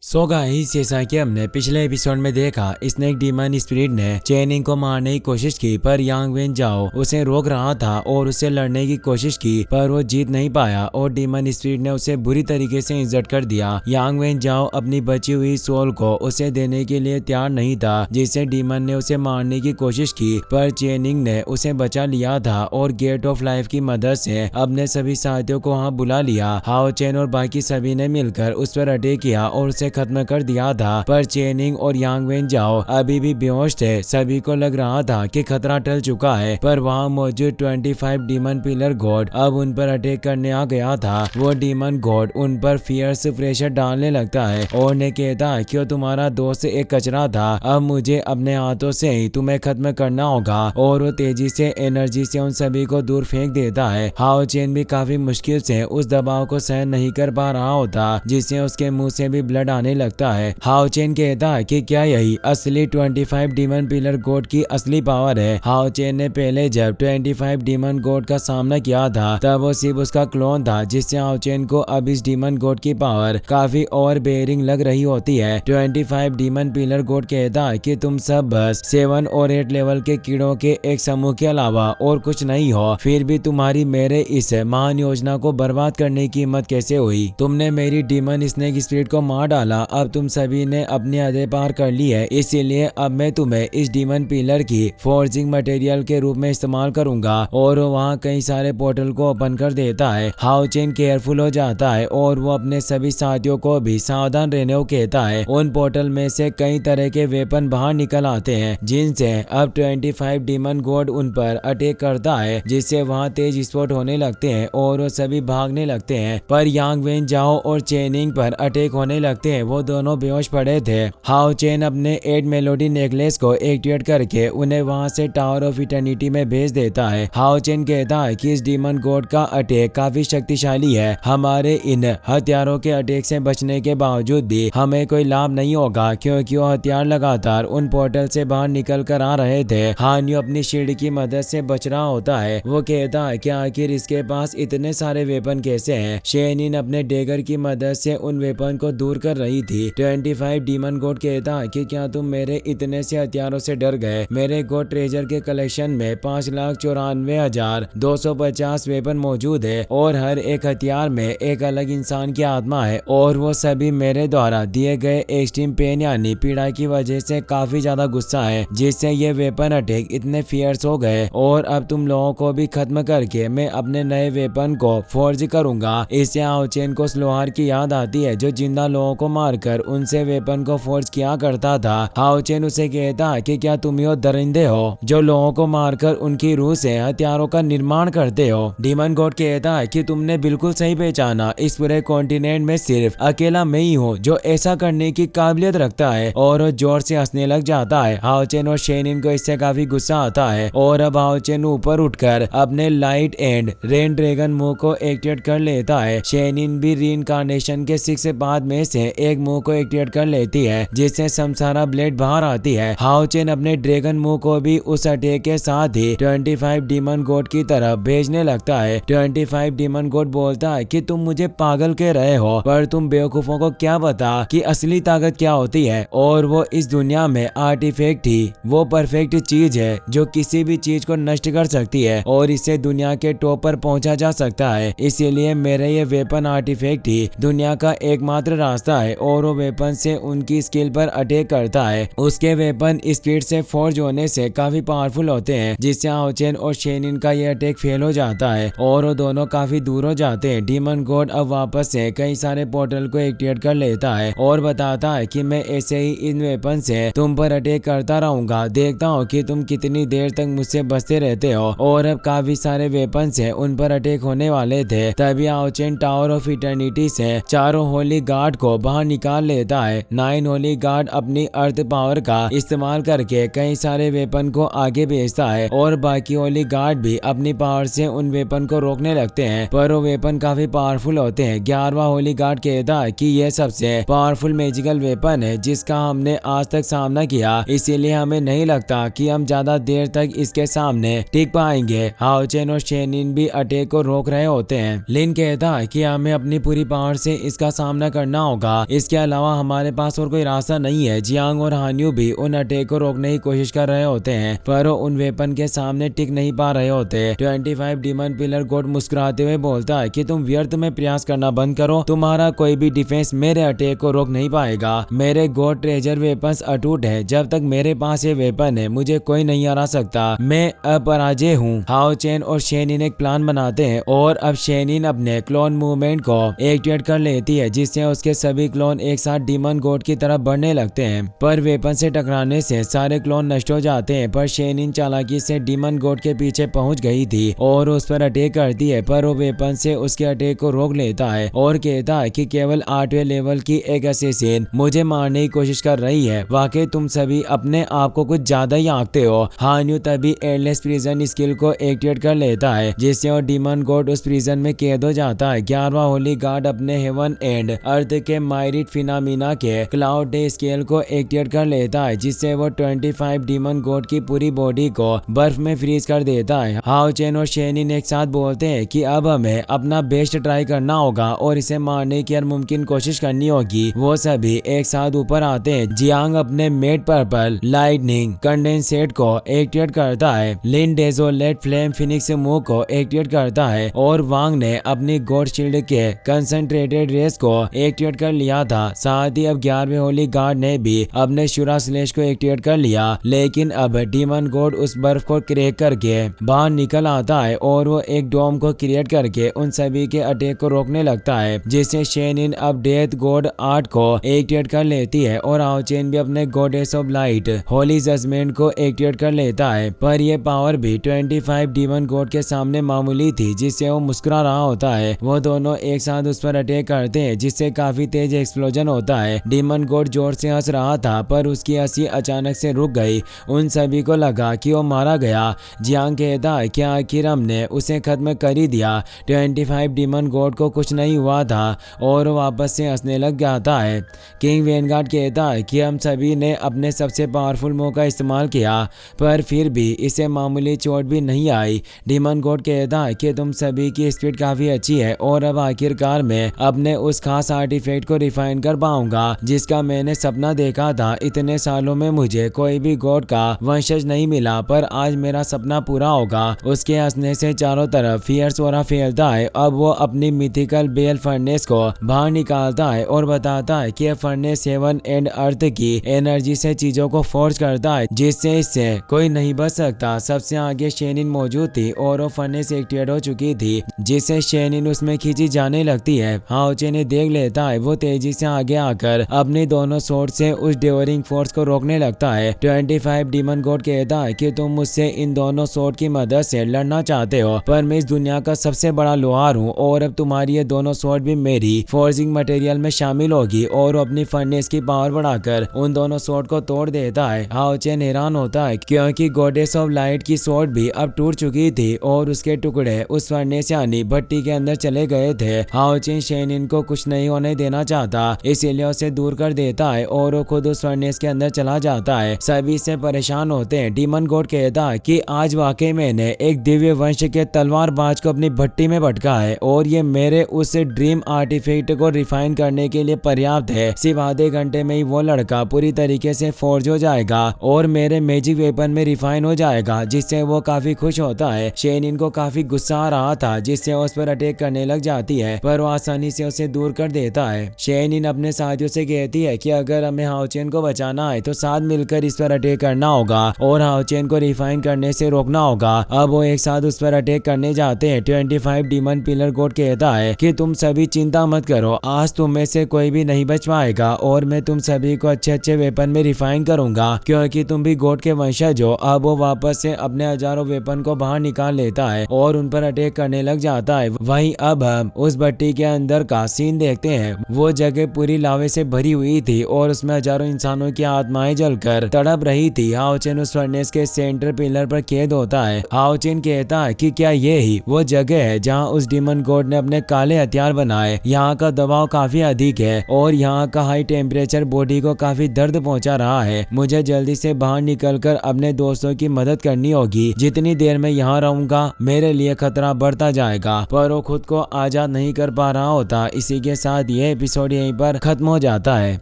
So guys, जैसा कि हमने पिछले एपिसोड में देखा, स्नेक डीमन स्पिरिट ने चेनिंग को मारने की कोशिश की पर यांग वेन जाओ उसे रोक रहा था और उससे लड़ने की कोशिश की पर वो जीत नहीं पाया और डीमन स्पिरिट ने उसे बुरी तरीके से इंजर्ड कर दिया। यांग वेन जाओ अपनी बची हुई सोल को उसे देने के लिए तैयार नहीं था, जिससे डीमन ने उसे मारने की कोशिश की पर चेनिंग ने उसे बचा लिया था और गेट ऑफ लाइफ की मदद से अपने सभी साथियों को वहां बुला लिया। हाओ चेन और बाकी सभी ने मिलकर उस पर अटैक किया और उसे खत्म कर दिया था, पर चेनिंग और यांग वेन जाओ अभी भी बेहोश थे। सभी को लग रहा था कि खतरा टल चुका है, पर वहां मौजूद 25 डीमन पिलर गॉड अब उन पर अटैक करने आ गया था। वो डीमन गॉड उन पर फियर्स प्रेशर डालने लगता है और ने कहता है कि तुम्हारा दोस्त एक कचरा था, अब मुझे अपने हाथों से ही तुम्हें खत्म करना होगा। और वो तेजी से एनर्जी से उन सभी को दूर फेंक देता है। हाओ चेन भी काफी मुश्किल से उस दबाव को सहन नहीं कर पा रहा होता, जिससे उसके मुंह से भी ब्लड आने लगता है। हाओ चेन कहता है कि क्या यही असली 25 डीमन पिलर गॉड की असली पावर है। हाओ चेन ने पहले जब 25 डीमन गॉड का सामना किया था तब वो सिर्फ उसका क्लोन था, जिससे हाओ चेन को अब इस डीमन गॉड की पावर काफी ओवर बेयरिंग लग रही होती है। 25 डीमन पिलर गॉड कहता है कि तुम सब बस 7 और 8 लेवल के कीड़ों के एक समूह के अलावा और कुछ नहीं हो, फिर भी तुम्हारी मेरे इस महान योजना को बर्बाद करने की हिम्मत कैसे हुई? तुमने मेरी डीमन स्नेक स्पिरिट को मार डाला, अब तुम सभी ने अपनी हदें पार कर ली है, इसीलिए अब मैं तुम्हें इस डीमन पिलर की फोर्जिंग मटेरियल के रूप में इस्तेमाल करूंगा। और वहाँ कई सारे पोर्टल को ओपन कर देता है। हाओ चेन केयरफुल हो जाता है और वो अपने सभी साथियों को भी सावधान रहने को कहता है। उन पोर्टल में से कई तरह के वेपन बाहर निकल आते हैं, जिनसे अब 25 डीमन गॉड उन पर अटैक करता है, जिससे वहाँ तेज विस्फोट होने लगते हैं और वो सभी भागने लगते हैं। पर यांग वेन जाओ और चेनिंग पर अटैक होने लगते हैं। वो दोनों बेहोश पड़े थे। हाओ चेन अपने 8 मेलोडी नेकलेस को एक्टिवेट करके उन्हें वहां से टावर ऑफ इटर्निटी में भेज देता है। हाओ चेन कहता है कि इस डीमन गॉड का अटैक काफी शक्तिशाली है, हमारे इन हथियारों के अटैक से बचने के बावजूद भी हमें कोई लाभ नहीं होगा, क्योंकि वो हथियार लगातार उन पोर्टल से बाहर निकल कर आ रहे थे। हानियो अपनी शील्ड की मदद से बच रहा होता है। वो कहता है कि आखिर इसके पास इतने सारे वेपन कैसे हैं? शेनिन अपने डेगर की मदद से उन वेपन को दूर कर रही थी। 25 डीमन गॉड कहता है कि क्या तुम मेरे इतने से हथियारों से डर गए? मेरे गॉड ट्रेजर के कलेक्शन में 5,94,250 वेपन मौजूद है और हर एक हथियार में एक अलग इंसान की आत्मा है, और वो सभी मेरे द्वारा दिए गए एक्सट्रीम पेन यानी पीड़ा की वजह से काफी ज्यादा गुस्सा है, जिससे ये वेपन अटैक इतने फियर्स हो गए। और अब तुम लोगों को भी खत्म करके मैं अपने नए वेपन को फोर्ज करूंगा। इससे हाओ चेन को स्लोहार की याद आती है, जो जिंदा लोगों को मारकर उनसे वेपन को फोर्ज किया करता था। हाओ चेन उसे कहता है कि क्या तुम यो दरिंदे हो जो लोगों को मारकर उनकी रूह से हथियारों का निर्माण करते हो? डीमन गॉड कहता है कि तुमने बिल्कुल सही पहचाना, इस पूरे कॉन्टिनेंट में सिर्फ अकेला मैं ही हूँ जो ऐसा करने की काबिलियत रखता है। और वो जोर से हंसने लग जाता है। हाओ चेन और शेनिन को इससे काफी गुस्सा आता है और अब हाओ चेन ऊपर उठकर अपने लाइट एंड रेन ड्रैगन मुंह को एक्टिवेट कर लेता है। शेनिन भी रीइंकार्नेशन के 6 पाथ में से एक मुंह को एक्टिवेट कर लेती है, जिससे समसारा ब्लेड बाहर आती है। हाओ चेन अपने ड्रैगन मुंह को भी उस अटैक के साथ ही 25 डीमन गॉड की तरफ भेजने लगता है। 25 डीमन गॉड बोलता है कि तुम मुझे पागल कह रहे हो, पर तुम बेवकूफों को क्या पता कि असली ताकत क्या होती है। और वो इस दुनिया में आर्टिफैक्ट ही वो परफेक्ट चीज है जो किसी भी चीज को नष्ट कर सकती है और इससे दुनिया के टॉप पर पहुंचा जा सकता है। इसीलिए मेरे ये वेपन आर्टिफैक्ट ही दुनिया का एकमात्र रास्ता है। और वो वेपन से उनकी स्किल पर अटैक करता है। उसके वेपन स्पीड से फोर्ज होने से काफी पावरफुल होते हैं, जिससे हाओ चेन और शेनिन का ये अटैक फेल हो जाता है और वो दोनों काफी दूर हो जाते हैं। डीमन गॉड अब वापस से कई सारे पोर्टल को एक्टिवेट कर लेता है और बताता है कि मैं ऐसे ही इन वेपन से तुम पर अटैक करता रहूंगा, देखता हूँ कि तुम कितनी देर तक मुझसे बचते रहते हो। और अब काफी सारे वेपन से उन पर अटैक होने वाले थे, तभी हाओ चेन टावर ऑफ इटर्निटी से 4 होली गार्ड को बाहर निकाल लेता है। 9 होली गार्ड अपनी अर्थ पावर का इस्तेमाल करके कई सारे वेपन को आगे भेजता है और बाकी होली गार्ड भी अपनी पावर से उन वेपन को रोकने लगते हैं, पर वो वेपन काफी पावरफुल होते हैं। 11वां होली गार्ड कहता है कि यह सबसे पावरफुल मैजिकल वेपन है जिसका हमने आज तक सामना किया, इसीलिए हमें नहीं लगता कि हम ज्यादा देर तक इसके सामने टिक पाएंगे। हाओ चेन और शेनिन भी अटैक को रोक रहे होते हैं। लिन कहता है कि हमें अपनी पूरी पावर से इसका सामना करना होगा, इसके अलावा हमारे पास और कोई रास्ता नहीं है। जियांग और हान्यू भी उन अटैक को रोकने की कोशिश कर रहे होते हैं, पर वो उन वेपन के सामने टिक नहीं पा रहे होते। 25 डीमन पिलर गॉड मुस्कुराते हुए बोलता है कि तुम व्यर्थ में प्रयास करना बंद करो, तुम्हारा कोई भी डिफेंस मेरे अटैक को रोक नहीं पाएगा। मेरे गॉड ट्रेजर वेपन्स अटूट है, जब तक मेरे पास ये वेपन है मुझे कोई नहीं हरा सकता, मैं अपराजय हूँ। हाओ चेन और शेनिन एक प्लान बनाते हैं और अब शेनिन अपने क्लोन मूवमेंट को एक्टिवेट कर लेती है, जिससे उसके सभी क्लोन एक साथ डीमन गॉड की तरफ बढ़ने लगते हैं। पर वेपन से टकराने से सारे क्लोन नष्ट हो जाते हैं। पर शेनिन चालाकी से डीमन गॉड के पीछे पहुंच गई थी और उस पर अटैक करती है, पर वो वेपन से उसके अटैक को रोक लेता है और कहता है कि केवल 8वें लेवल की एक असैसिन मुझे मारने की कोशिश कर रही है। वाकई तुम सभी अपने आप को कुछ ज्यादा ही आंकते हो। हान्यू तभी एंडलेस प्रिजन स्किल को एक्टिवेट कर लेता है, जिससे वो डीमन गॉड उस प्रिजन में कैद हो जाता है। 11वां होली गार्ड अपने हेवन एंड अर्थ के माइरिट फिनामिना के क्लाउड डे स्केल को एक्टिवेट कर लेता है, जिससे वो 25 डीमन गॉड की पूरी बॉडी को बर्फ में फ्रीज कर देता है। हाओ चेन और शेनिन एक साथ बोलते हैं कि अब हमें अपना बेस्ट ट्राई करना होगा और इसे मारने की हर मुमकिन कोशिश करनी होगी। वो सभी एक साथ ऊपर आते हैं। जियांग अपने मेड पर्पल लाइटनिंग कंडेंसेट को एक्टिवेट करता है, लिन डेजोलेट फ्लेम फिनिक्स मूव को एक्टिवेट करता है और वांग ने अपनी गॉड शील्ड के कंसंट्रेटेड रेस को एक्टिवेट कर लिया था। साथ ही अब 11वें होली गार्ड ने भी अपने शुरा स्लेश को एक्टिवेट कर लिया, लेकिन अब डीमन गॉड उस बर्फ को क्रैक करके बाहर निकल आता है और वो एक डोम को क्रिएट करके उन सभी के अटैक को रोकने लगता है, जिससे शेनिन अब डेथ गॉड आर्ट को एक्टिवेट कर लेती है और हाओ चेन भी अपने goddess of light holy judgment को एक्टिवेट कर लेता है। पर यह पावर भी 25 डीमन गॉड के सामने मामूली थी, जिससे वो मुस्कुरा रहा होता है। वो दोनों एक साथ उस पर अटैक करते हैं, जिससे काफी तेज एक्सप्लोजन होता है। डीमन गॉड जोर से हंस रहा था, पर उसकी हंसी अचानक से रुक गई। उन सभी को लगा कि वो मारा गया। जियांग कहता है कि आखिर हमने उसे खत्म कर ही दिया। 25 डीमन गॉड को कुछ नहीं हुआ था और वापस से हंसने लग जाता है। किंग वेनगार्ड कहता है कि हम सभी ने अपने सबसे पावरफुल मूव का इस्तेमाल किया, पर फिर भी इसे मामूली चोट भी नहीं आई। डीमन गॉड कहता है कि तुम सभी की स्पीड काफी अच्छी है और अब आखिरकार मैं अपने उस खास आर्टिफैक्ट को रिफाइन कर पाऊंगा जिसका मैंने सपना देखा था। इतने सालों में मुझे कोई भी गॉड का वंशज नहीं मिला, पर आज मेरा सपना पूरा होगा। उसके हंसने से चारों तरफ फियर्स ऑरा फैलता है। अब वो अपनी मिथिकल बेल फर्नेस को बाहर निकालता है और बताता है कि यह फर्नेस हेवन एंड अर्थ की एनर्जी से चीजों को फोर्स करता है, जिससे इससे कोई नहीं बच सकता। सबसे आगे शेनिन मौजूद थी और वो फर्नेस एक्टिवेट हो चुकी थी, जिससे शेनिन उसमें खींची जाने लगती है। हाओ चेन ने देख लेता है। वो तेजी से आगे आकर अपनी दोनों स्वॉर्ड से उस डेवरिंग फोर्स को रोकने लगता है। 25 डीमन गॉड कहता है कि तुम मुझसे इन दोनों स्वॉर्ड की मदद से लड़ना चाहते हो, पर मैं इस दुनिया का सबसे बड़ा लोहार हूँ और अब तुम्हारी ये दोनों स्वॉर्ड भी मेरी फोर्जिंग मटेरियल में शामिल होगी। और अपनी फर्नेस की पावर बढ़ाकर उन दोनों स्वॉर्ड को तोड़ देता है। हाओ चेन हैरान होता है क्योंकि गॉडेस ऑफ लाइट की स्वॉर्ड भी अब टूट चुकी थी और उसके टुकड़े उस फर्नेस यानी भट्टी के अंदर चले गए थे। हाओ चेन शेनिन को कुछ नहीं होने देना चाहता, इसीलिए उसे दूर कर देता है और वो खुद उस फर्नेस के अंदर चला जाता है। सभी से परेशान होते हैं। डीमन गॉड कहता है कि आज वाकई मैंने एक दिव्य वंश के तलवारबाज को अपनी भट्टी में भटका है और ये मेरे उस ड्रीम आर्टिफैक्ट को रिफाइन करने के लिए पर्याप्त है। सिर्फ आधे घंटे में ही वो लड़का पूरी तरीके से फोर्ज हो जाएगा और मेरे मैजिक वेपन में रिफाइन हो जाएगा, जिससे वो काफी खुश होता है। शेनिन को काफी गुस्सा आ रहा था, जिससे उस पर अटैक करने लग जाती है, पर वो आसानी से उसे दूर कर देता है। शेनिन अपने साथियों से कहती है कि अगर हमें हाओ चेन को बचाना है तो साथ मिलकर इस पर अटैक करना होगा और हाओ चेन को रिफाइन करने से रोकना होगा। अब वो एक साथ उस पर अटैक करने जाते हैं। 25 डीमन पिलर गॉड कहता है कि तुम सभी चिंता मत करो, आज तुम में से कोई भी नहीं बच पाएगा और मैं तुम सभी को अच्छे अच्छे वेपन में रिफाइन करूंगा, क्योंकि तुम भी गॉड के वंशज हो। अब वो वापस से अपने हजारों वेपन को बाहर निकाल लेता है और उन पर अटैक करने लग जाता है। वहीं अब हम उस भट्टी के अंदर का सीन देखते हैं। वो जगह पूरी लावे से भरी हुई थी और उसमें हजारों इंसानों की आत्माएं जलकर तड़प रही थी। हाओ चेन उस फर्नेस के सेंटर पिलर पर कैद होता है। हाओ चेन कहता है कि क्या ये ही वो जगह है जहां उस डीमन गॉड ने अपने काले हथियार बनाए। यहाँ का दबाव काफी अधिक है और यहाँ का हाई टेम्परेचर बॉडी को काफी दर्द पहुंचा रहा है। मुझे जल्दी से बाहर निकलकर अपने दोस्तों की मदद करनी होगी। जितनी देर मैं यहाँ रहूंगा मेरे लिए खतरा बढ़ता जाएगा, पर वो खुद को आजाद नहीं कर पा रहा होता। इसी के साथ ये एपिसोड यहीं पर खत्म हो जाता है।